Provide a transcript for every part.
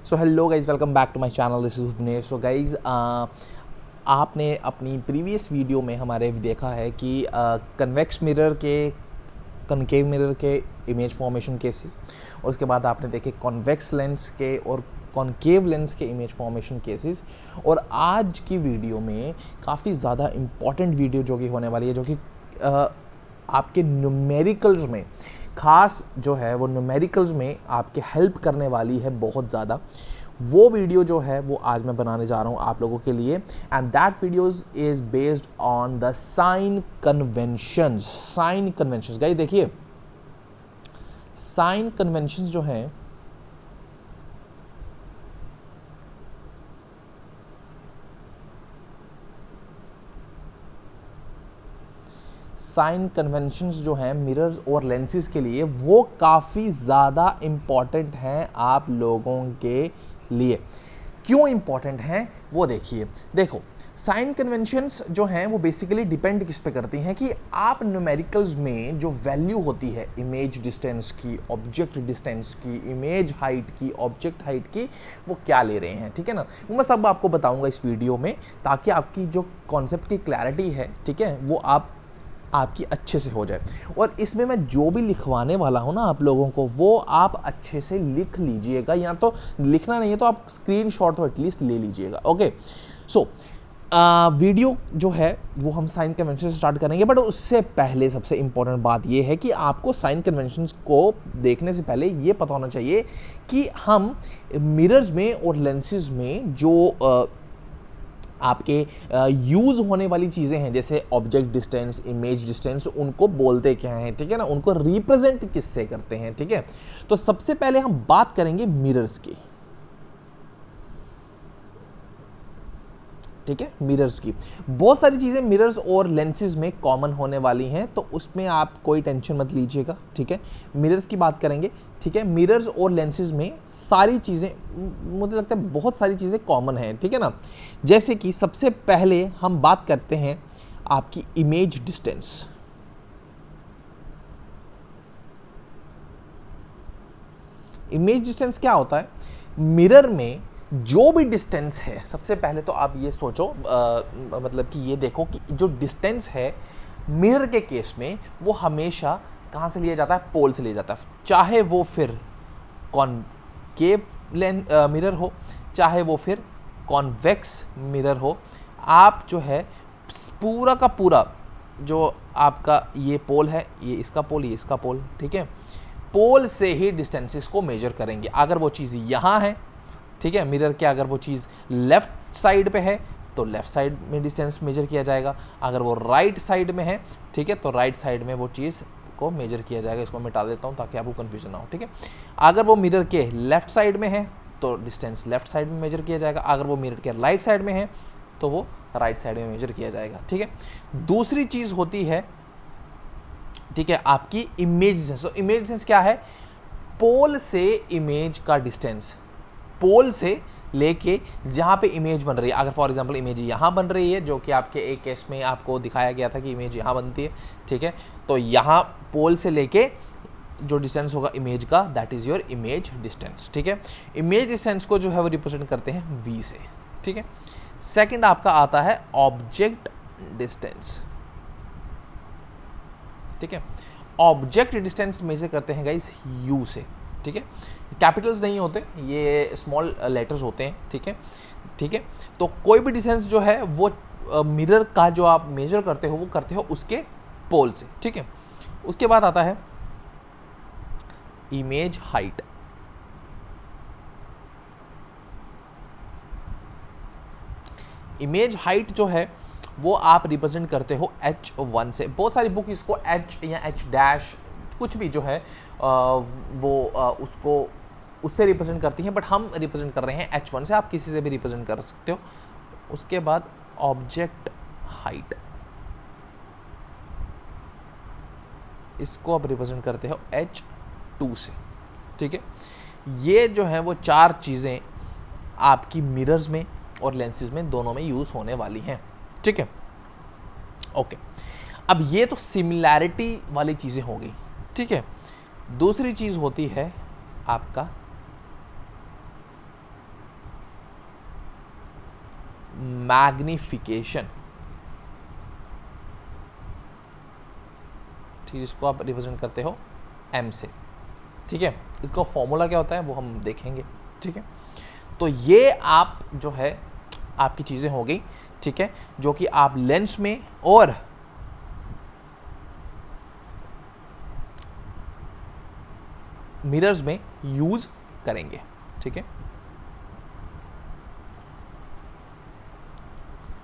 So hello guys, welcome back to my channel, this is Bhuvanesh. So guys, आपने अपनी previous video में हमारे देखा है कि कन्वेक्स मिरर के, कनकेव मिरर के इमेज फॉर्मेशन केसेस, और उसके बाद आपने देखे कॉन्वेक्स लेंस के और कॉनकेव लेंस के इमेज फॉर्मेशन केसेस। और आज की वीडियो में काफ़ी ज़्यादा इम्पॉर्टेंट वीडियो जो कि होने वाली है, जो कि आपके न्यूमेरिकल्स में खास जो है वो न्यूमेरिकल्स में आपके हेल्प करने वाली है बहुत ज़्यादा। वो वीडियो जो है वो आज मैं बनाने जा रहा हूँ आप लोगों के लिए, and that videos is based on the sign conventions. Sign conventions guys, देखिए साइन कन्वेंशंस जो हैं साइन कन्वेंशंस जो हैं मिरर्स और लेंसेज के लिए, वो काफ़ी ज़्यादा इम्पॉर्टेंट हैं आप लोगों के लिए। क्यों इम्पॉर्टेंट हैं वो देखिए। देखो, साइन कन्वेंशंस जो हैं वो बेसिकली डिपेंड किस पे करती हैं कि आप न्यूमेरिकल्स में जो वैल्यू होती है इमेज डिस्टेंस की, ऑब्जेक्ट डिस्टेंस की, इमेज हाइट की, ऑब्जेक्ट हाइट की, वो क्या ले रहे हैं, ठीक है ना। वो मैं सब आपको बताऊंगा इस वीडियो में, ताकि आपकी जो कॉन्सेप्ट की क्लैरिटी है, ठीक है, वो आपकी अच्छे से हो जाए। और इसमें मैं जो भी लिखवाने वाला हूँ ना आप लोगों को, वो आप अच्छे से लिख लीजिएगा, या तो लिखना नहीं है तो आप स्क्रीनशॉट तो एटलीस्ट ले लीजिएगा। ओके, सो वीडियो जो है वो हम साइन कन्वेंशन से स्टार्ट करेंगे, बट उससे पहले सबसे इंपॉर्टेंट बात ये है कि आपको साइन कन्वेंशंस को देखने से पहले ये पता होना चाहिए कि हम मिरर्स में और लेंसेज में जो आपके यूज़ होने वाली चीज़ें हैं, जैसे ऑब्जेक्ट डिस्टेंस, इमेज डिस्टेंस, उनको बोलते क्या हैं, ठीक है ना, उनको रिप्रेजेंट किससे करते हैं, ठीक है। तो सबसे पहले हम बात करेंगे मिरर्स की, ठीक है, मिरर्स की। बहुत सारी चीज़ें मिरर्स और लेंसेज में कॉमन होने वाली हैं, तो उसमें आप कोई टेंशन मत लीजिएगा, ठीक है। मिरर्स की बात करेंगे, ठीक है। मिरर्स और लेंसेज में सारी चीज़ें, मुझे लगता है बहुत सारी चीज़ें कॉमन हैं, ठीक है ना। जैसे कि सबसे पहले हम बात करते हैं आपकी इमेज डिस्टेंस। इमेज डिस्टेंस क्या होता है? मिरर में जो भी डिस्टेंस है, सबसे पहले तो आप ये सोचो, मतलब कि ये देखो कि जो डिस्टेंस है मिरर के केस में, वो हमेशा कहाँ से लिया जाता है? पोल से लिया जाता है। चाहे वो फिर कॉनकेव मिरर हो, चाहे वो फिर कॉन्वेक्स मिरर हो, आप जो है पूरा का पूरा जो आपका ये पोल है, ये इसका पोल, ये इसका पोल, ठीक है, पोल से ही डिस्टेंसेस को मेजर करेंगे। अगर वो चीज़ यहाँ है, ठीक है, मिरर के अगर वो चीज़ लेफ्ट साइड पे है तो लेफ्ट साइड में डिस्टेंस मेजर किया जाएगा, अगर वो राइट साइड में है, ठीक है, तो राइट साइड में वो चीज़ को मेजर किया जाएगा। इसको मिटा देता हूँ ताकि आपको कन्फ्यूजन ना हो, ठीक है। अगर वो मिरर के लेफ्ट साइड में है तो डिस्टेंस लेफ्ट साइड में मेजर किया जाएगा, अगर वो मिरर के राइट साइड में है तो वो राइट साइड में मेजर किया जाएगा, ठीक है। दूसरी चीज़ होती है, ठीक है, आपकी इमेज डिस्टेंस। तो इमेज डिस्टेंस क्या है? पोल से इमेज का डिस्टेंस, पोल से लेके जहाँ पे इमेज बन रही है। अगर फॉर एग्जांपल इमेज यहाँ बन रही है, जो कि आपके एक केस में आपको दिखाया गया था कि इमेज यहाँ बनती है, ठीक है, तो यहाँ पोल से लेके जो डिस्टेंस होगा इमेज का, that is your image distance, ठीक है। इमेज डिस्टेंस को जो है वो रिप्रेजेंट करते हैं v से, ठीक है। सेकेंड आपका आता है ऑब्जेक्ट डिस्टेंस, ठीक है। ऑब्जेक्ट डिस्टेंस मेजर करते हैं गाइस u से, ठीक है। कैपिटल्स नहीं होते, ये स्मॉल लेटर्स होते हैं, ठीक है, ठीक है। तो कोई भी डिस्टेंस जो है वो मिरर का जो आप मेजर करते हो वो करते हो उसके पोल से, ठीक है। उसके बाद आता है इमेज हाइट। इमेज हाइट जो है वो आप रिप्रेजेंट करते हो h1 से। बहुत सारी बुक इसको h या h डैश कुछ भी जो है उसको उससे रिप्रेजेंट करती हैं, बट हम रिप्रेजेंट कर रहे हैं h1 से। आप किसी से भी रिप्रेजेंट कर सकते हो। उसके बाद ऑब्जेक्ट हाइट, इसको आप रिप्रेजेंट करते हो h2 से, ठीक है। ये जो है वो चार चीज़ें आपकी मिरर्स में और लेंसेज में दोनों में यूज़ होने वाली हैं, ठीक है। ओके, अब ये तो सिमिलैरिटी वाली चीज़ें हो गई, ठीक है। दूसरी चीज़ होती है आपका मैग्निफिकेशन, ठीक, जिसको आप रिप्रेजेंट करते हो m से, ठीक है। इसका फॉर्मूला क्या होता है वो हम देखेंगे, ठीक है। तो ये आप जो है आपकी चीज़ें हो गई, ठीक है, जो कि आप लेंस में और मिरर्स में यूज करेंगे, ठीक है,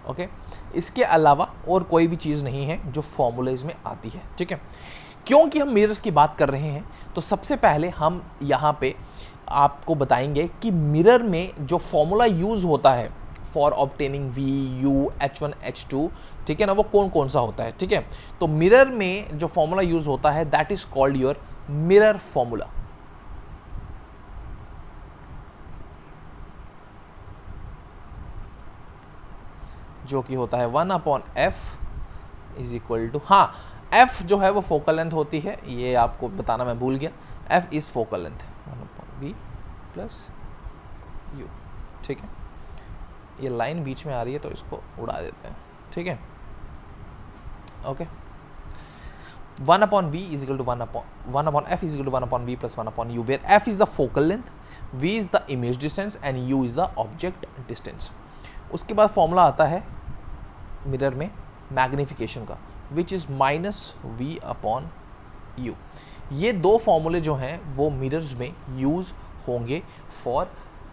ओके। इसके अलावा और कोई भी चीज़ नहीं है जो फॉर्मूलेज में आती है, ठीक है। क्योंकि हम मिरर्स की बात कर रहे हैं तो सबसे पहले हम यहाँ पे आपको बताएंगे कि मिरर में जो फॉर्मूला यूज होता है for obtaining V, U, H1, H2, ठीक है ना, वो कौन कौन सा होता है, ठीक है। तो मिरर में जो फॉर्मूला यूज होता है that is called your mirror formula, जो कि होता है 1/f इज इक्वल टू, हाँ, f जो है वो फोकल लेंथ होती है, ये आपको बताना मैं भूल गया, f is focal length 1/v plus u, ठीक है। ये लाइन बीच में आ रही है तो इसको उड़ा देते हैं, ठीक है, okay. 1/v is equal to 1/f is equal to 1/v plus 1/u, where f is the focal length, v is the image distance and u is the object distance. उसके बाद फॉर्मूला आता है मिरर में magnification का, which is -v/u। ये दो फॉर्मूले जो हैं वो मिरर्स में यूज होंगे for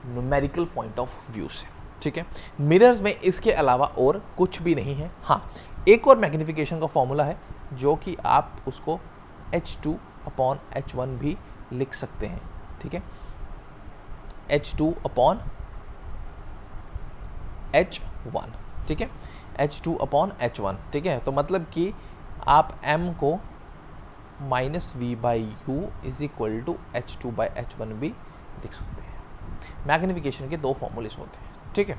numerical point of view से, ठीक है। मिरर्स में इसके अलावा और कुछ भी नहीं है। हाँ, एक और मैग्निफिकेशन का फॉर्मूला है जो कि आप उसको H2/H1 भी लिख सकते हैं, ठीक है, H2/H1, ठीक है, H2/H1, ठीक है। तो मतलब कि आप m को -v/u is equal to H2/H1 भी लिख सकते हैं। मैग्निफिकेशन के दो फॉर्मूलेस होते हैं, ठीक है।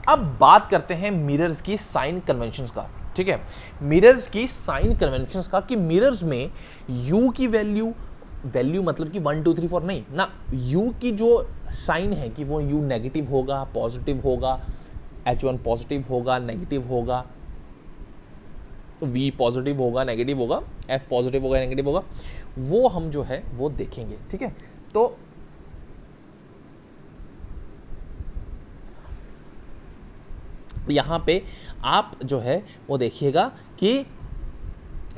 अब बात करते हैं मिरर्स की साइन कन्वेंशंस का, ठीक है, मिरर्स की साइन कन्वेंशंस का, कि मिरर्स में u की वैल्यू मतलब कि 1 2 3 4 नहीं ना, u की जो साइन है कि वो u नेगेटिव होगा, पॉजिटिव होगा, H1 पॉजिटिव होगा, नेगेटिव होगा, V पॉजिटिव होगा, नेगेटिव होगा, F पॉजिटिव होगा, नेगेटिव होगा, वो हम जो है वो देखेंगे, ठीक है। तो यहां पे आप जो है वो देखिएगा कि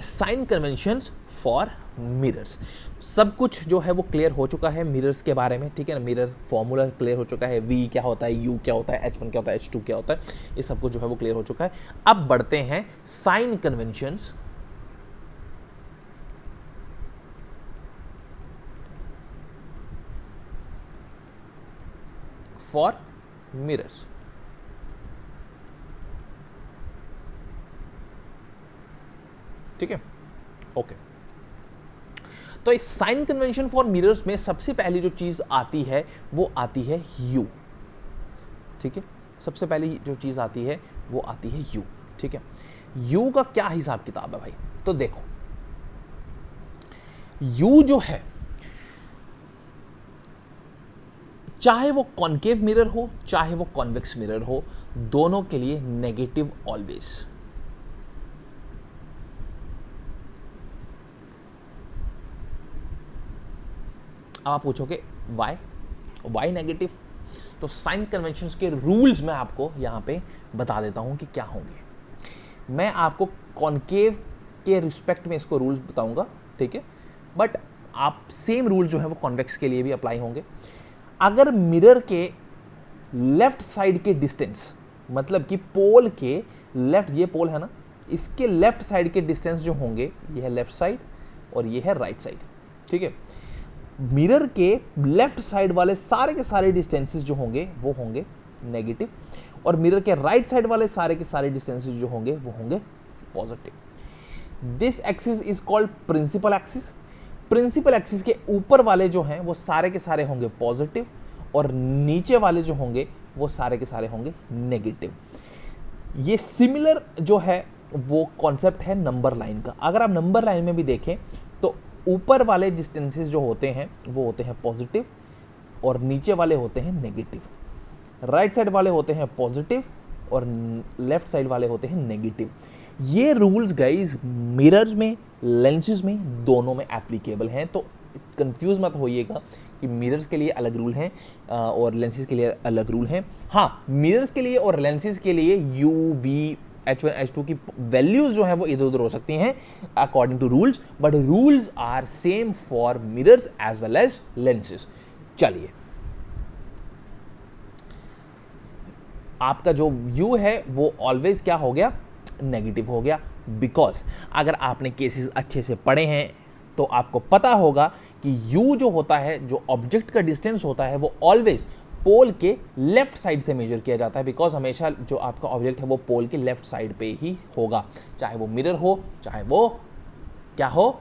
साइन कन्वेंशंस फॉर मिरर्स, सब कुछ जो है वो क्लियर हो चुका है मिरर्स के बारे में, ठीक है ना। मिरर फॉर्मूला क्लियर हो चुका है, V क्या होता है, U क्या होता है, H1 क्या होता है, H2 क्या होता है, ये सब कुछ जो है वो क्लियर हो चुका है। अब बढ़ते हैं साइन कन्वेंशंस फॉर मिरर्स, ठीक है, ओके। तो इस साइन कन्वेंशन फॉर मिरर्स में सबसे पहली जो चीज आती है वो आती है U, ठीक है, सबसे पहली जो चीज आती है वो आती है U, ठीक है। U का क्या हिसाब किताब है भाई, तो देखो U जो है, चाहे वो कॉनकेव मिरर हो चाहे वो कॉन्वेक्स मिरर हो, दोनों के लिए नेगेटिव ऑलवेज। अब आप पूछोगे वाई नेगेटिव, तो साइन कन्वेंशंस के रूल्स मैं आपको यहां पे बता देता हूं कि क्या होंगे। मैं आपको कॉनकेव के रिस्पेक्ट में इसको रूल्स बताऊंगा, ठीक है, बट आप सेम रूल जो है वो कॉन्वेक्स के लिए भी अप्लाई होंगे। अगर मिरर के लेफ्ट साइड के डिस्टेंस, मतलब कि पोल के लेफ्ट, ये पोल है ना, इसके लेफ्ट साइड के डिस्टेंस जो होंगे, ये है लेफ्ट साइड और ये है राइट साइड, ठीक है। मिरर के लेफ्ट साइड वाले सारे के सारे डिस्टेंसेस जो होंगे वो होंगे नेगेटिव, और मिरर के राइट साइड वाले सारे के सारे डिस्टेंसेस जो होंगे वो होंगे positive. This axis is called principal axis. Principal axis के ऊपर वाले जो हैं वो सारे के सारे होंगे पॉजिटिव, और नीचे वाले जो होंगे वो सारे के सारे होंगे नेगेटिव। ये सिमिलर जो है वो कॉन्सेप्ट है नंबर लाइन का। अगर आप नंबर लाइन में भी देखें तो ऊपर वाले डिस्टेंसेस जो होते हैं वो होते हैं पॉजिटिव और नीचे वाले होते हैं नेगेटिव। राइट साइड वाले होते हैं पॉजिटिव और लेफ्ट साइड वाले होते हैं नेगेटिव। ये रूल्स गाइज मिरर्स में, लेंसेज में, दोनों में एप्लीकेबल हैं। तो कंफ्यूज मत होइएगा कि मिरर्स के लिए अलग रूल हैं और लेंसेज के लिए अलग रूल हैं। हाँ, मिरर्स के लिए और लेंसेज के लिए यू वी H1 H2 की वैल्यूज जो है वो इधर उधर हो सकती हैं according to rules, but rules are same for mirrors as well as lenses. चलिए, आपका जो व्यू है वो ऑलवेज क्या हो गया, नेगेटिव हो गया। बिकॉज अगर आपने केसेस अच्छे से पढ़े हैं तो आपको पता होगा कि u जो होता है, जो ऑब्जेक्ट का डिस्टेंस होता है, वो ऑलवेज पोल के लेफ्ट साइड से मेजर किया जाता है। बिकॉज हमेशा जो आपका ऑब्जेक्ट है वो पोल के लेफ्ट साइड पे ही होगा, चाहे वो मिरर हो, चाहे वो क्या हो,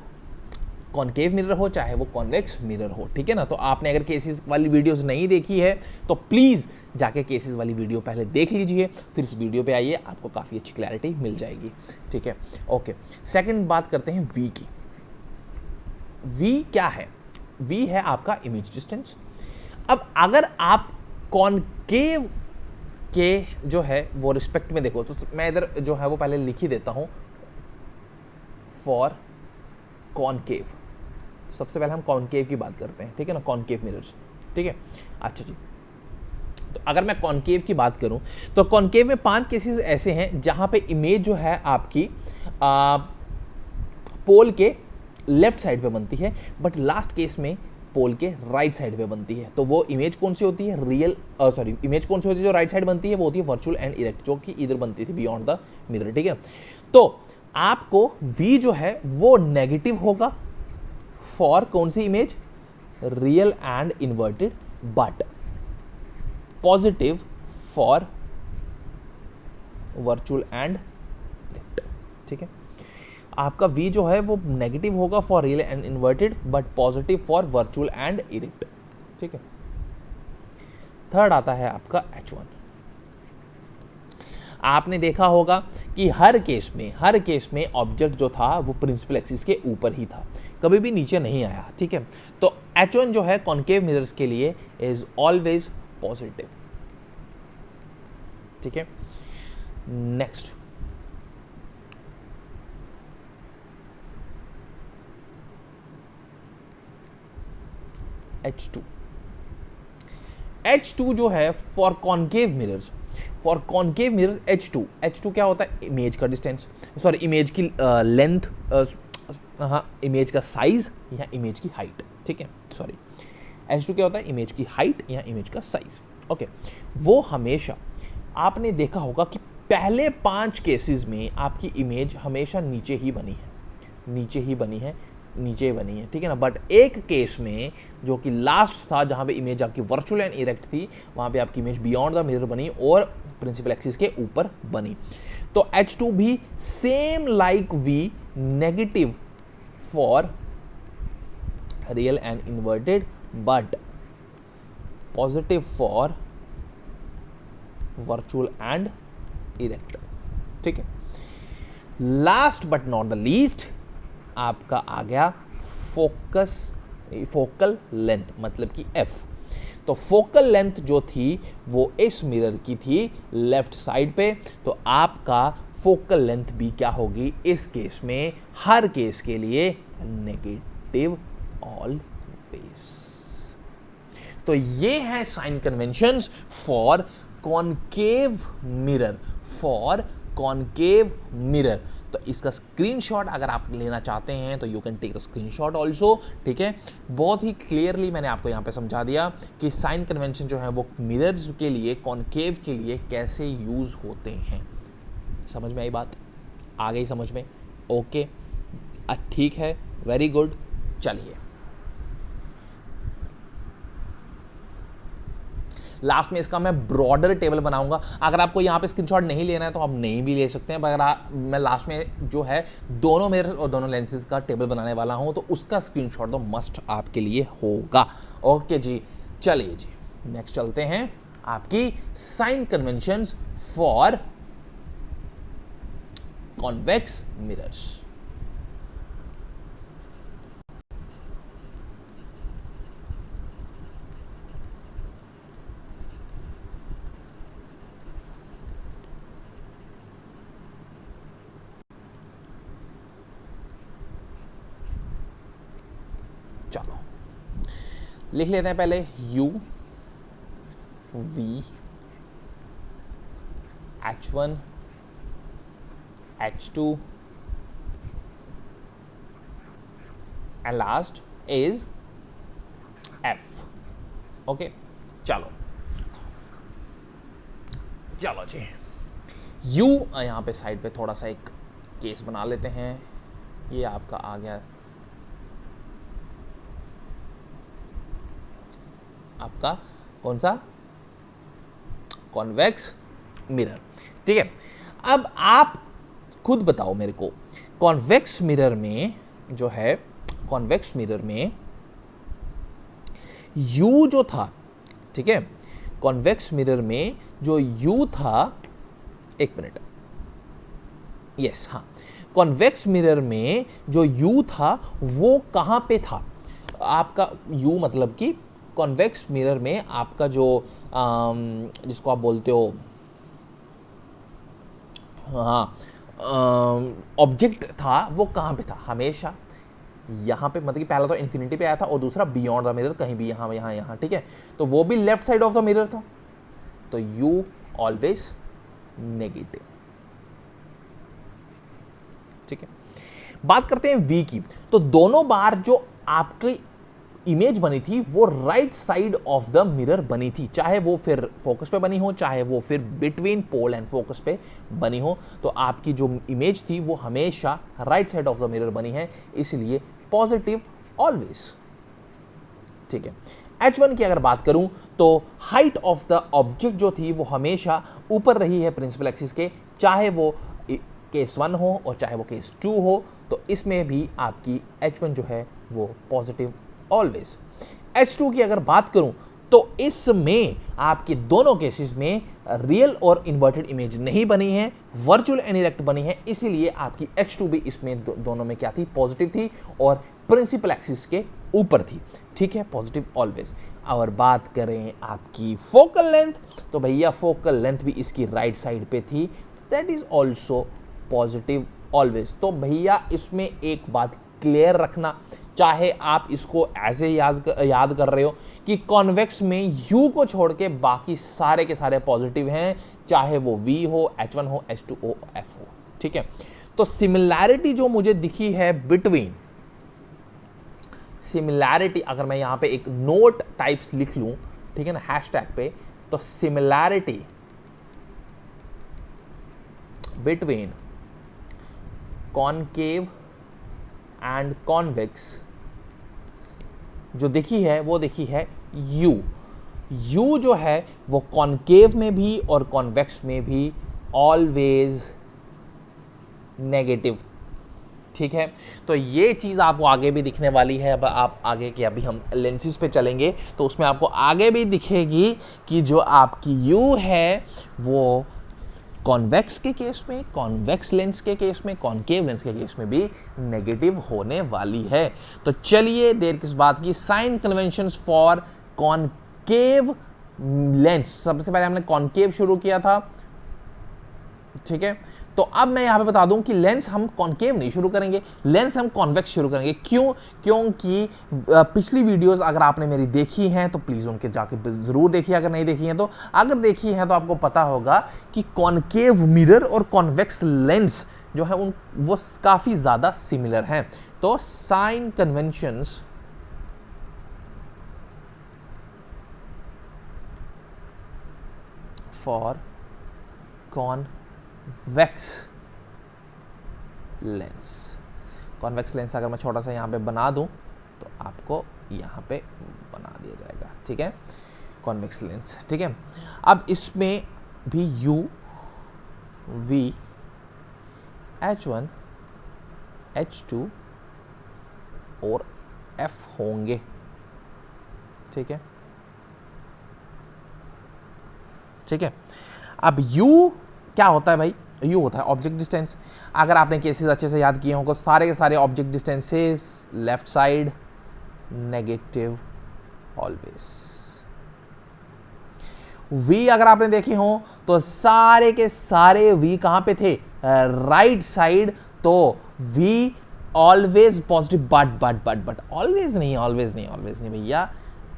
कॉनकेव मिरर हो, चाहे वो कॉन्वेक्स मिरर हो। ठीक है ना। तो आपने अगर केसेस वाली वीडियोस नहीं देखी है तो प्लीज़ जाके केसेस वाली वीडियो पहले देख लीजिए, फिर इस वीडियो पे आइए, आपको काफ़ी अच्छी क्लैरिटी मिल जाएगी। ठीक है, ओके। सेकंड बात करते हैं वी की। वी क्या है? वी है आपका इमेज डिस्टेंस। अब अगर आप कॉनकेव के जो है वो रिस्पेक्ट में देखो, तो मैं इधर जो है वो पहले लिख ही देता हूं फॉर कॉनकेव। सबसे पहले हम कॉनकेव की बात करते हैं, ठीक है ना, कॉनकेव मिरर्स। ठीक है, अच्छा जी। तो अगर मैं कॉनकेव की बात करूं तो कॉनकेव में 5 केसेस ऐसे हैं जहां पे इमेज जो है आपकी पोल के लेफ्ट साइड पे बनती है, बट लास्ट केस में पोल के राइट साइड पे बनती है। तो वो इमेज कौन सी होती है, इमेज कौन सी होती है जो राइट साइड बनती है, वो होती है वर्चुअल एंड इरेक्ट, जो कि इधर बनती थी बियॉन्ड द मिरर। ठीक है, तो आपको V जो है वो नेगेटिव होगा फॉर कौन सी image, real and inverted, but positive for virtual and erect. ठीक है, आपका V जो है वो नेगेटिव होगा for real and inverted, but positive for virtual and erect. ठीक है, थर्ड आता है आपका H1। आपने देखा होगा कि हर केस में ऑब्जेक्ट जो था वो प्रिंसिपल एक्सिस के ऊपर ही था, कभी भी नीचे नहीं आया। ठीक है, तो H1 जो है कॉनकेव मिरर्स के लिए इज ऑलवेज पॉजिटिव। ठीक है, नेक्स्ट H2। H2 जो है फॉर कॉनकेव मिरर्स, H2 क्या होता है, इमेज का डिस्टेंस, सॉरी इमेज की लेंथ, हाँ इमेज का साइज या इमेज की हाइट। ठीक है, सॉरी H2 क्या होता है, इमेज की हाइट या इमेज का साइज। ओके, वो हमेशा आपने देखा होगा कि पहले 5 केसेस में आपकी इमेज हमेशा नीचे ही बनी है। ठीक है ना, बट एक केस में जो कि लास्ट था, जहां पे इमेज आपकी वर्चुअल एंड इरेक्ट थी, वहां पे आपकी इमेज बियॉन्ड द मिरर बनी और प्रिंसिपल एक्सिस के ऊपर बनी। तो H2 भी same like V, negative for real and inverted, but positive for virtual and erect. ठीक है, last but not the least आपका आ गया फोकल लेंथ, मतलब कि F। तो फोकल लेंथ जो थी वो इस मिरर की थी लेफ्ट साइड पे, तो आपका फोकल लेंथ भी क्या होगी इस केस में, हर केस के लिए नेगेटिव ऑलवेज। तो ये है sign conventions for concave mirror. तो इसका स्क्रीनशॉट अगर आप लेना चाहते हैं तो you can take the screenshot also. ठीक है, बहुत ही क्लियरली मैंने आपको यहाँ पे समझा दिया कि साइन कन्वेंशन जो है वो मिरर्स के लिए, कॉनकेव के लिए कैसे यूज होते हैं। समझ में आई बात? आ गई समझ में? ओके, ठीक है, वेरी गुड। चलिए लास्ट में इसका मैं ब्रॉडर टेबल बनाऊंगा। अगर आपको यहाँ पे स्क्रीनशॉट नहीं लेना है तो आप नहीं भी ले सकते हैं, अगर मैं लास्ट में जो है दोनों मिरर और दोनों लेंसेज का टेबल बनाने वाला हूँ तो उसका स्क्रीनशॉट तो मस्ट आपके लिए होगा। ओके जी, चलिए जी नेक्स्ट चलते हैं आपकी sign conventions for convex mirrors. लिख लेते हैं पहले u v h1 h2 and last is f. Okay चलो चलो जी, u यहाँ पे साइड पे थोड़ा सा एक केस बना लेते हैं। ये आपका आ गया आपका कौन सा, कॉन्वेक्स मिरर। ठीक है, अब आप खुद बताओ मेरे को, कॉन्वेक्स मिरर में जो है, कॉन्वेक्स मिरर में U जो था, ठीक है, कॉन्वेक्स मिरर में जो U था, एक मिनट, यस हाँ, कॉन्वेक्स मिरर में जो U था वो कहाँ पे था? आपका U मतलब कि कॉन्वेक्स मिरर में आपका जो जिसको आप बोलते हो, हाँ, ऑब्जेक्ट था वो कहाँ पे था? हमेशा यहाँ पे, मतलब कि पहला तो इन्फिनिटी पे आया था और दूसरा बियॉन्ड द मिरर, कहीं भी यहाँ यहाँ यहाँ, ठीक है, तो वो भी left side of the mirror था, तो यू ऑलवेज नेगेटिव। ठीक है, बात करते हैं वी की, तो दोनों बार जो आपकी इमेज बनी थी वो right side of the mirror बनी थी, चाहे वो फिर फोकस पे बनी हो, चाहे वो फिर बिटवीन पोल एंड फोकस पे बनी हो, तो आपकी जो इमेज थी वो हमेशा right side of the mirror बनी है, इसलिए पॉजिटिव ऑलवेज। ठीक है, H1 की अगर बात करूं तो हाइट ऑफ द ऑब्जेक्ट जो थी वो हमेशा ऊपर रही है प्रिंसिपल एक्सिस के, चाहे वो केस 1 हो और चाहे वो केस 2 हो, तो इसमें भी आपकी H1 जो है वो पॉजिटिव ऑलवेज। H2 की अगर बात करूं तो इसमें आपके दोनों केसेस में रियल और इन्वर्टेड इमेज नहीं बनी है, वर्चुअल एंड इरेक्ट बनी है, इसीलिए आपकी H2 भी इसमें दोनों में क्या थी, पॉजिटिव थी और प्रिंसिपल एक्सिस के ऊपर थी। ठीक है, पॉजिटिव ऑलवेज। और बात करें आपकी फोकल लेंथ, तो भैया फोकल लेंथ भी इसकी राइट साइड पे थी, that is also positive always. तो भैया इसमें एक बात क्लियर रखना, चाहे आप इसको ऐसे याद कर रहे हो कि कॉन्वेक्स में U को छोड़ के बाकी सारे के सारे पॉजिटिव हैं, चाहे वो V हो, H1 हो, H2 हो, F हो। ठीक है, तो सिमिलैरिटी जो मुझे दिखी है बिटवीन, सिमिलैरिटी अगर मैं यहां पे एक नोट टाइप्स लिख लूं, ठीक है ना, हैशटैग पे, तो similarity between concave and convex जो देखी है वो देखी है U जो है वो कॉनकेव में भी और कॉन्वेक्स में भी ऑलवेज नेगेटिव। ठीक है, तो ये चीज़ आपको आगे भी दिखने वाली है। अब आप आगे के, अभी हम लेंसेज पे चलेंगे तो उसमें आपको आगे भी दिखेगी कि जो आपकी U है वो कॉन्वेक्स के केस में, कॉन्वेक्स लेंस के केस में, कॉनकेव लेंस के केस में भी नेगेटिव होने वाली है। तो चलिए देर किस बात की, sign conventions for concave lens. सबसे पहले हमने कॉनकेव शुरू किया था, ठीक है, तो अब मैं यहां पे बता दूं कि लेंस हम कॉनकेव नहीं शुरू करेंगे, लेंस हम कॉन्वेक्स शुरू करेंगे। क्यों? क्योंकि पिछली वीडियोस अगर आपने मेरी देखी हैं तो प्लीज उनके जाके जरूर देखिए, अगर नहीं देखी हैं तो, अगर देखी हैं तो आपको पता होगा कि कॉनकेव मिरर और कॉन्वेक्स लेंस जो है वो काफी ज्यादा सिमिलर हैं। तो sign conventions for convex lens, convex lens अगर मैं छोटा सा यहाँ पे बना दूं तो आपको यहाँ पे बना दिया जाएगा। ठीक है, कॉन्वेक्स लेंस। ठीक है, अब इसमें भी U, V, H1, H2 और F होंगे। ठीक है, ठीक है, अब U क्या होता है भाई? U होता है ऑब्जेक्ट डिस्टेंस। अगर आपने केसेस अच्छे से याद किए होंगे, सारे के सारे object distances left side negative always. V अगर आपने देखे हो तो सारे के सारे V कहां पे थे? Right side. तो V always positive, but always नहीं भैया,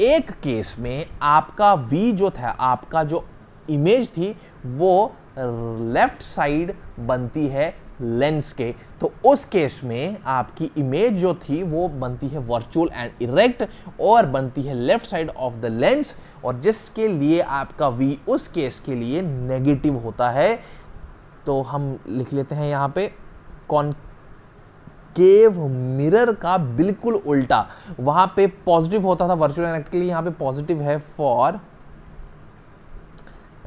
एक केस में आपका V जो था, आपका जो इमेज थी वो लेफ्ट साइड बनती है लेंस के, तो उस केस में आपकी इमेज जो थी वो बनती है वर्चुअल एंड इरेक्ट और बनती है left side of the lens, और जिसके लिए आपका V उस केस के लिए नेगेटिव होता है। तो हम लिख लेते हैं यहां पे कॉनकेव मिरर का बिल्कुल उल्टा, वहां पे पॉजिटिव होता था वर्चुअल एंड इरेक्ट के लिए, यहां पे पॉजिटिव है for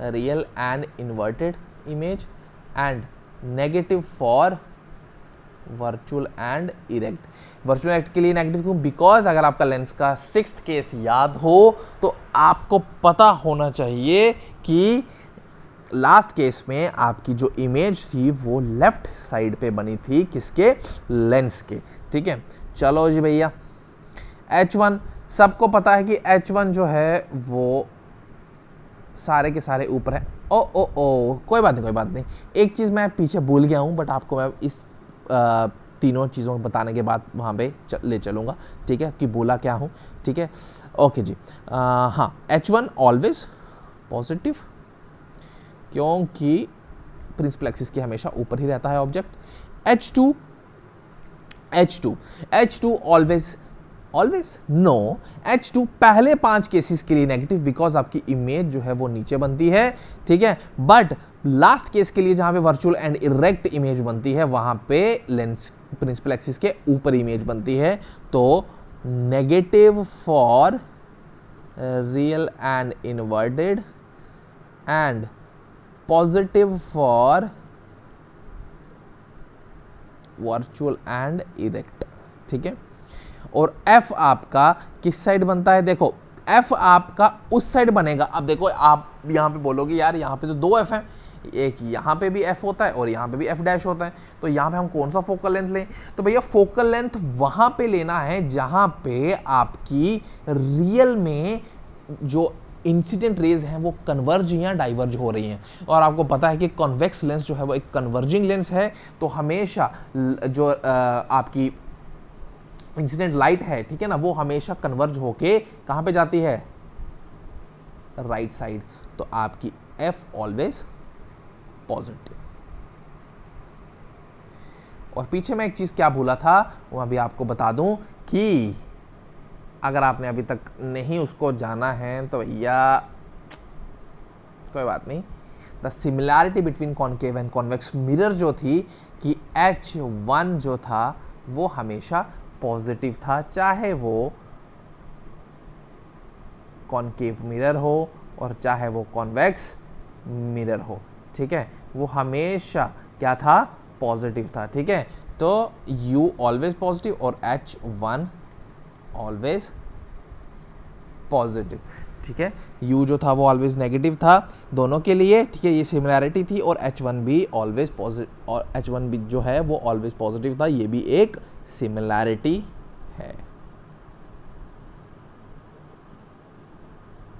real and inverted image and negative for virtual and erect. Virtual erect के लिए नेगेटिव क्यों? बिकॉज अगर आपका लेंस का 6th केस याद हो तो आपको पता होना चाहिए कि लास्ट केस में आपकी जो इमेज थी वो लेफ्ट साइड पे बनी थी, किसके? लेंस के। ठीक है, चलो जी भैया, H1 सबको पता है कि H1 जो है वो सारे के सारे ऊपर है। ओ कोई बात नहीं। एक चीज़ मैं पीछे भूल गया हूँ, बट आपको मैं इस तीनों चीज़ों को बताने के बाद वहाँ पे ले चलूँगा। ठीक है, कि बोला क्या हूँ। ठीक है, ओके जी। हाँ, H1 ऑलवेज पॉजिटिव, क्योंकि प्रिंसिपल एक्सिस के हमेशा ऊपर ही रहता है object. H2 always no. H2 पहले 5 केसेस के लिए नेगेटिव, बिकॉज आपकी इमेज जो है वो नीचे बनती है। ठीक है, बट लास्ट केस के लिए जहां पे वर्चुअल एंड इरेक्ट इमेज बनती है वहां पे लेंस प्रिंसिपल एक्सिस के ऊपर इमेज बनती है। तो negative for real and inverted and positive for virtual and erect. ठीक है, और F आपका किस साइड बनता है? देखो, F आपका उस साइड बनेगा। अब देखो, आप यहां पे बोलोगे यार यहां पे तो 2 F हैं, एक यहां पे भी F होता है और यहां पे भी F डैश होता है, तो यहां पे हम कौन सा फोकल लेंथ लें? तो भैया फोकल लेंथ वहां पे लेना है जहां पे आपकी रियल में जो इंसिडेंट रेज हैं वो कन्वर्ज या डाइवर्ज हो रही हैं। और आपको पता है कि कॉन्वेक्स लेंस जो है वो एक कन्वर्जिंग लेंस है, तो हमेशा जो आपकी इंसिडेंट लाइट है, ठीक है ना, वो हमेशा कन्वर्ज होके कहां पे जाती है? Right side. तो आपकी F ऑलवेज पॉजिटिव। और पीछे मैं एक चीज क्या भूला था वो अभी आपको बता दूं कि अगर आपने अभी तक नहीं उसको जाना है तो भैया कोई बात नहीं। The similarity between concave and convex mirror जो थी कि H1 जो था वो हमेशा पॉजिटिव था, चाहे वो कॉनकेव मिरर हो और चाहे वो कॉन्वेक्स मिरर हो। ठीक है, वो हमेशा क्या था? पॉजिटिव था। ठीक है, तो U ऑलवेज पॉजिटिव और H1 ऑलवेज पॉजिटिव। ठीक है, U जो था वो ऑलवेज नेगेटिव था दोनों के लिए। ठीक है, ये सिमिलैरिटी थी, और H1 भी ऑलवेज पॉजिटिव, और H1 भी जो है वो ऑलवेज पॉजिटिव था, ये भी एक सिमिलैरिटी है।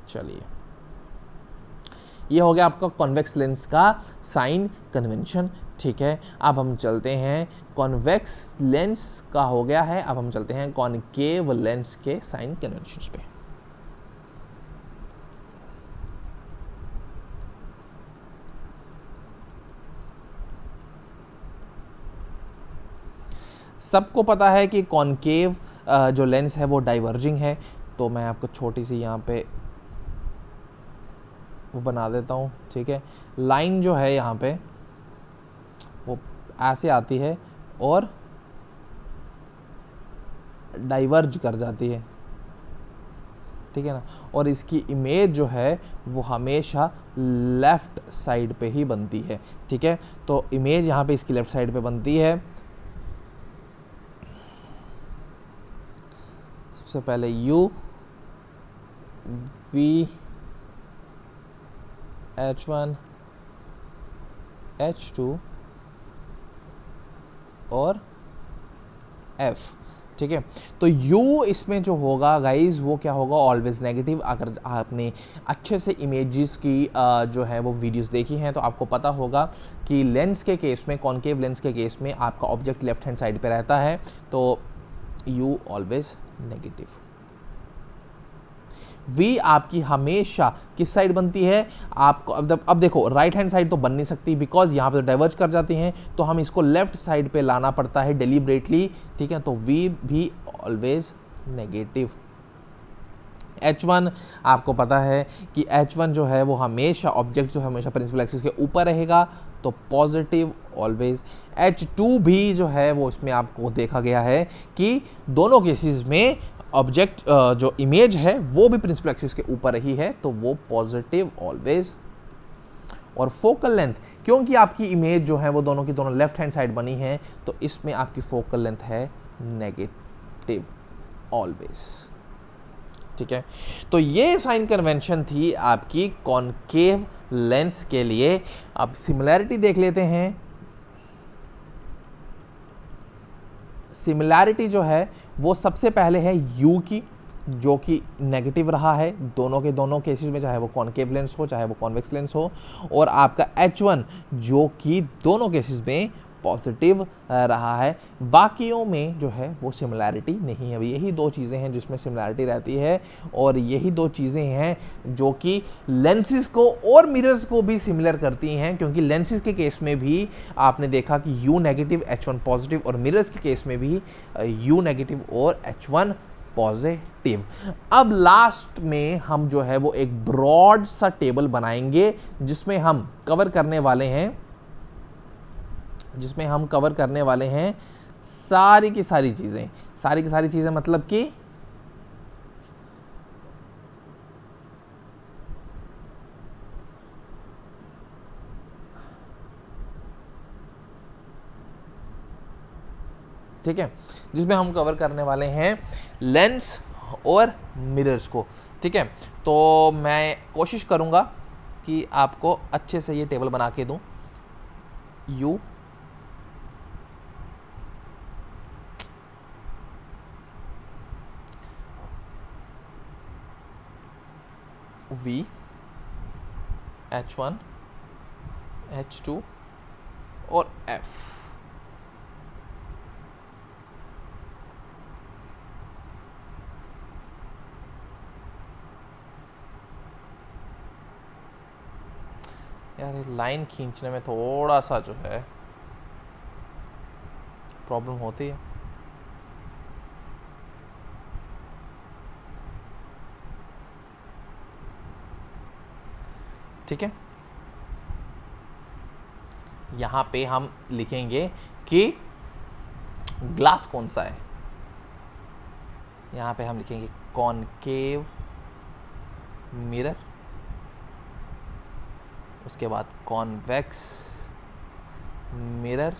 चलिए, ये हो गया आपका कॉन्वेक्स लेंस का साइन कन्वेंशन। ठीक है, अब हम चलते हैं कॉन्वेक्स लेंस का हो गया है, अब हम चलते हैं कॉनकेव लेंस के साइन कन्वेंशंस पे। सबको पता है कि कॉनकेव जो लेंस है वो डाइवर्जिंग है, तो मैं आपको छोटी सी यहाँ पे वो बना देता हूँ। ठीक है, लाइन जो है यहाँ पे वो ऐसे आती है और डाइवर्ज कर जाती है। ठीक है ना, और इसकी इमेज जो है वो हमेशा लेफ्ट साइड पे ही बनती है। ठीक है, तो इमेज यहाँ पे इसकी लेफ्ट साइड पे बनती है। सबसे पहले U V H1 H2 और F। ठीक है, तो U इसमें जो होगा गाइज वो क्या होगा? Always negative. अगर आपने अच्छे से इमेजेस की जो है वो वीडियोस देखी हैं तो आपको पता होगा कि लेंस के केस में, कॉनकेव लेंस के केस में आपका ऑब्जेक्ट लेफ्ट हैंड साइड पे रहता है, तो U ऑलवेज नेगेटिव। वी आपकी हमेशा किस साइड बनती है, आपको अब देखो राइट हैंड साइड तो बन नहीं सकती बिकॉज यहाँ पे तो डाइवर्ज कर जाती हैं, तो हम इसको लेफ्ट साइड पे लाना पड़ता है डेलिबरेटली, ठीक है। तो वी भी ऑलवेज नेगेटिव। H1 आपको पता है कि H1 जो है वो हमेशा ऑब्जेक्ट जो है हमेशा प्रिंसिपल एक्सिस के ऊपर रहेगा, तो पॉजिटिव ऑलवेज। H2 भी जो है वो इसमें आपको देखा गया है कि दोनों केसेस में ऑब्जेक्ट जो इमेज है वो भी प्रिंसिपल एक्सिस के ऊपर ही है, तो वो पॉजिटिव ऑलवेज। और फोकल लेंथ, क्योंकि आपकी इमेज जो है वो दोनों की दोनों लेफ्ट हैंड साइड बनी है, तो इसमें आपकी फोकल लेंथ है नेगेटिव ऑलवेज, ठीक है। तो ये साइन कन्वेंशन थी आपकी कॉनकेव लेंस के लिए। अब सिमिलैरिटी देख लेते हैं। सिमिलैरिटी जो है वो सबसे पहले है यू की, जो कि नेगेटिव रहा है दोनों के दोनों केसेस में, चाहे वो कॉनकेव लेंस हो चाहे वो कॉन्वेक्स लेंस हो। और आपका H1 जो कि दोनों केसेस में पॉजिटिव रहा है। बाकियों में जो है वो सिमिलैरिटी नहीं है। यही दो चीज़ें हैं जिसमें सिमिलैरिटी रहती है, और यही दो चीज़ें हैं जो कि लेंसेज को और मिरर्स को भी सिमिलर करती हैं, क्योंकि लेंसेज के केस में भी आपने देखा कि U नेगेटिव H1 पॉजिटिव, और मिरर्स के केस में भी U नेगेटिव और H1 पॉजिटिव। अब लास्ट में हम जो है वो एक ब्रॉड सा टेबल बनाएंगे जिसमें हम कवर करने वाले हैं सारी की सारी चीज़ें मतलब कि ठीक है, जिसमें हम कवर करने वाले हैं लेंस और मिरर्स को, ठीक है। तो मैं कोशिश करूंगा कि आपको अच्छे से ये टेबल बना के दूं। U V H1 H2 और F। यार ये लाइन खींचने में थोड़ा सा जो है प्रॉब्लम होती है। ठीक है, यहां पे हम लिखेंगे कि ग्लास कौन सा है। यहां पे हम लिखेंगे कॉनकेव मिरर, उसके बाद कॉन्वेक्स मिरर,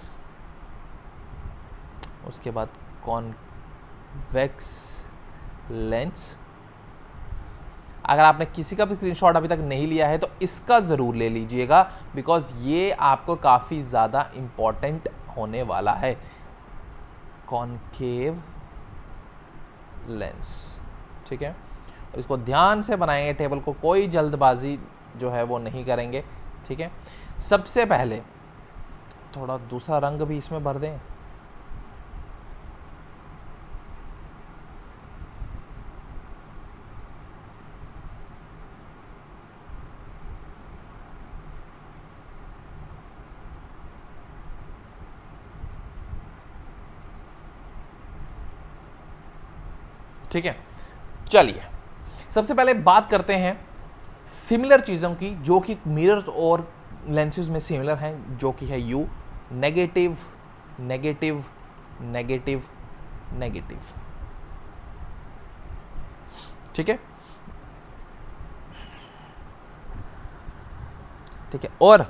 उसके बाद कॉन्वेक्स लेंस। अगर आपने किसी का भी स्क्रीनशॉट अभी तक नहीं लिया है तो इसका ज़रूर ले लीजिएगा, बिकॉज ये आपको काफ़ी ज़्यादा इम्पॉर्टेंट होने वाला है। कॉनकेव लेंस, ठीक है, और इसको ध्यान से बनाएंगे टेबल को, कोई जल्दबाजी जो है वो नहीं करेंगे, ठीक है। सबसे पहले थोड़ा दूसरा रंग भी इसमें भर दें। ठीक है, चलिए सबसे पहले बात करते हैं सिमिलर चीज़ों की जो कि मिरर्स और लेंसेज में सिमिलर हैं, जो कि है U negative negative negative negative, ठीक है, ठीक है। और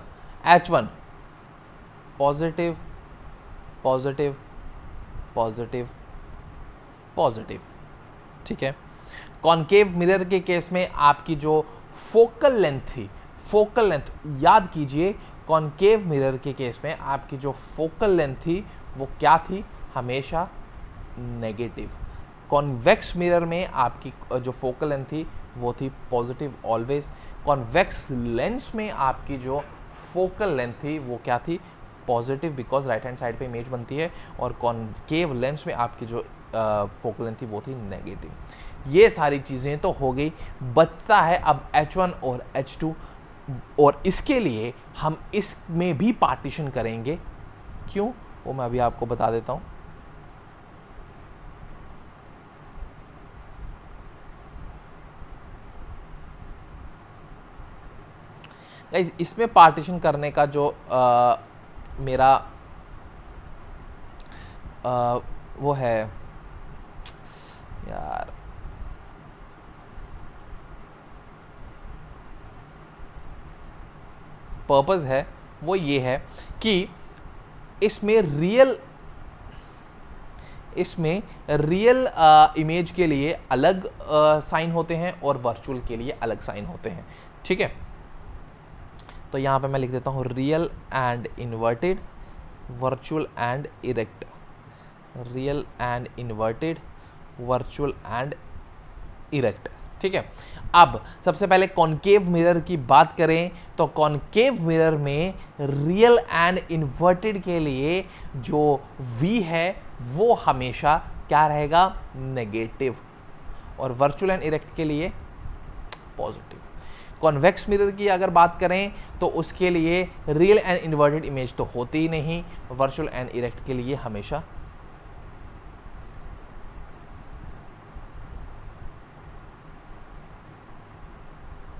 H1 positive positive positive positive, ठीक है। कॉनकेव मिरर के केस में आपकी जो फोकल लेंथ थी, फोकल लेंथ याद कीजिए, कॉनकेव मिरर के केस में आपकी जो फोकल लेंथ थी वो क्या थी, हमेशा नेगेटिव। कॉन्वेक्स मिरर में आपकी जो फोकल लेंथ थी वो थी पॉजिटिव ऑलवेज। कॉन्वेक्स लेंस में आपकी जो फोकल लेंथ थी वो क्या थी, positive, because right hand side पे इमेज बनती है। और कॉनकेव लेंस में आपकी जो फोकल लेंथ थी वो थी नेगेटिव। ये सारी चीज़ें तो हो गई, बचता है अब H1 और H2, और इसके लिए हम इसमें भी पार्टीशन करेंगे। क्यों, वो मैं अभी आपको बता देता हूं। गाइस, इसमें पार्टीशन करने का जो मेरा वो है यार, पर्पस है, वो ये है कि इसमें रियल इमेज के लिए अलग साइन होते हैं और वर्चुअल के लिए अलग साइन होते हैं। ठीक है, तो यहाँ पे मैं लिख देता हूँ real and inverted, virtual and erect, real and inverted, virtual and erect. ठीक है, अब सबसे पहले कॉनकेव मिरर की बात करें तो कॉनकेव मिरर में रियल एंड इन्वर्टेड के लिए जो V है वो हमेशा क्या रहेगा, नेगेटिव, और वर्चुअल एंड इरेक्ट के लिए पॉजिटिव। कॉन्वेक्स मिरर की अगर बात करें तो उसके लिए रियल एंड इन्वर्टेड इमेज तो होती ही नहीं, वर्चुअल एंड इरेक्ट के लिए हमेशा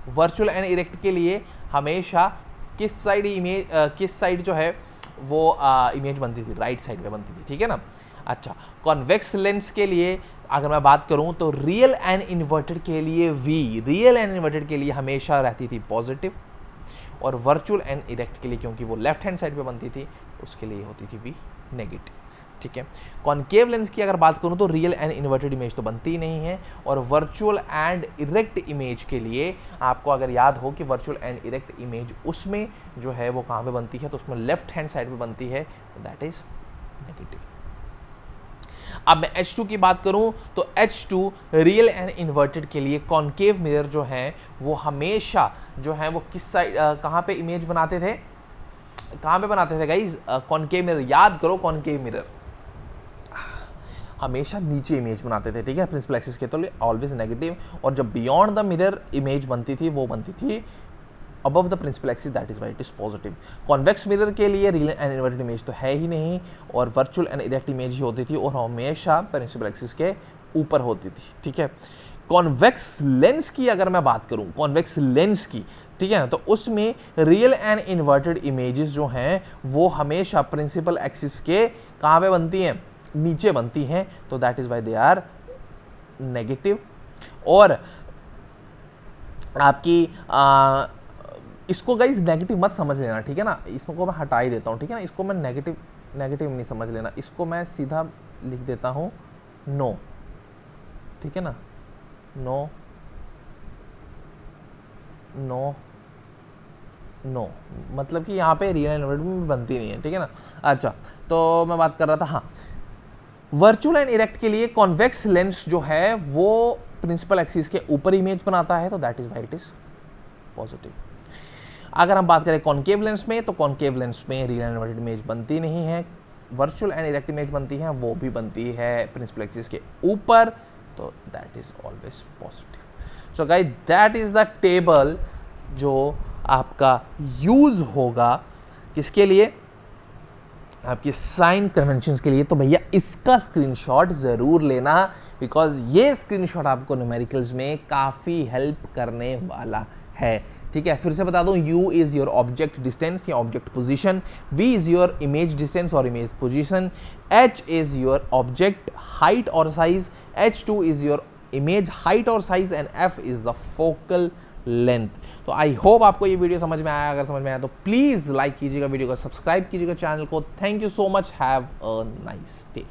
वर्चुअल एंड इरेक्ट के लिए हमेशा किस साइड जो है वो इमेज बनती थी, राइट साइड पे बनती थी। ठीक है ना। अच्छा, कॉन्वेक्स लेंस के लिए अगर मैं बात करूं तो रियल एंड इन्वर्टेड के लिए रियल एंड इन्वर्टेड के लिए हमेशा रहती थी पॉजिटिव, और वर्चुअल एंड इरेक्ट के लिए, क्योंकि वो लेफ्ट हैंड साइड पे बनती थी, उसके लिए होती थी V नेगेटिव। ठीक है, कॉनकेव लेंस की अगर बात करूं तो रियल एंड इन्वर्टेड इमेज तो बनती ही नहीं है, और वर्चुअल एंड इरेक्ट इमेज के लिए आपको अगर याद हो कि वर्चुअल एंड इरेक्ट इमेज उसमें जो है वो कहाँ पे बनती है, तो उसमें लेफ्ट हैंड साइड पे बनती है, दैट इज नेगेटिव। अब मैं H2 की बात करूं तो H2 रियल एंड इन्वर्टेड के लिए कॉनकेव मिरर जो है वो हमेशा जो है वो किस साइड कहाँ पे इमेज बनाते थे, कहाँ पे बनाते थे गाइज, कॉनकेव मिरर, याद करो, कॉनकेव मिरर हमेशा नीचे इमेज बनाते थे। ठीक है, प्रिंसिपल एक्सिस के, तो ऑलवेज नेगेटिव, और जब बियॉन्ड द मिरर इमेज बनती थी वो बनती थी above the principal axis, that is why it is positive. Convex mirror के लिए रियल एंड इन्वर्टेड इमेज तो है ही नहीं, और वर्चुअल एंड इरेक्ट इमेज ही होती थी, और हमेशा प्रिंसिपल एक्सिस के ऊपर होती थी। ठीक है, कॉन्वेक्स लेंस की अगर मैं बात करूं, कॉन्वेक्स लेंस की, ठीक है ना, तो उसमें रियल एंड इन्वर्टेड इमेजेस जो हैं वो हमेशा प्रिंसिपल एक्सिस के कहाँ पे बनती हैं, नीचे बनती हैं, तो that is why they are negative. और आपकी इसको गाइज नेगेटिव मत समझ लेना, ठीक है ना, इसको मैं हटा ही देता हूँ। ठीक है ना, इसको मैं नेगेटिव नहीं समझ लेना, इसको मैं सीधा लिख देता हूँ नो। ठीक है ना, नो नो नो, मतलब कि यहाँ पे रियल एंड इन्वर्टेड बनती नहीं है। ठीक है ना। अच्छा, तो मैं बात कर रहा था, हाँ, वर्चुअल एंड इरेक्ट के लिए कॉन्वेक्स लेंस जो है वो प्रिंसिपल एक्सिस के ऊपर इमेज बनाता है, तो that is why it is positive. अगर हम बात करें कॉनकेव लेंस में, तो कॉनकेव लेंस में रियल एंड इन्वर्टेड इमेज बनती नहीं है, वर्चुअल एंड इरेक्ट इमेज बनती है, वो भी बनती है प्रिंसिपल एक्सिस के ऊपर, तो that is always positive. So guys, that is the table जो आपका यूज होगा किसके लिए, आपके साइन कन्वेंशंस के लिए। तो भैया इसका स्क्रीनशॉट ज़रूर लेना, बिकॉज ये स्क्रीनशॉट आपको न्यूमेरिकल्स में काफ़ी हेल्प करने वाला है। ठीक है, फिर से बता दूं, U is your object distance या object position, V is your image distance और image position, H is your object height और size, H2 is your image height और size, and F is the focal length. तो I hope आपको ये video समझ में आया। अगर समझ में आया तो प्लीज़ लाइक कीजिएगा, वीडियो को सब्सक्राइब कीजिएगा चैनल को। Thank you so much, have a nice day.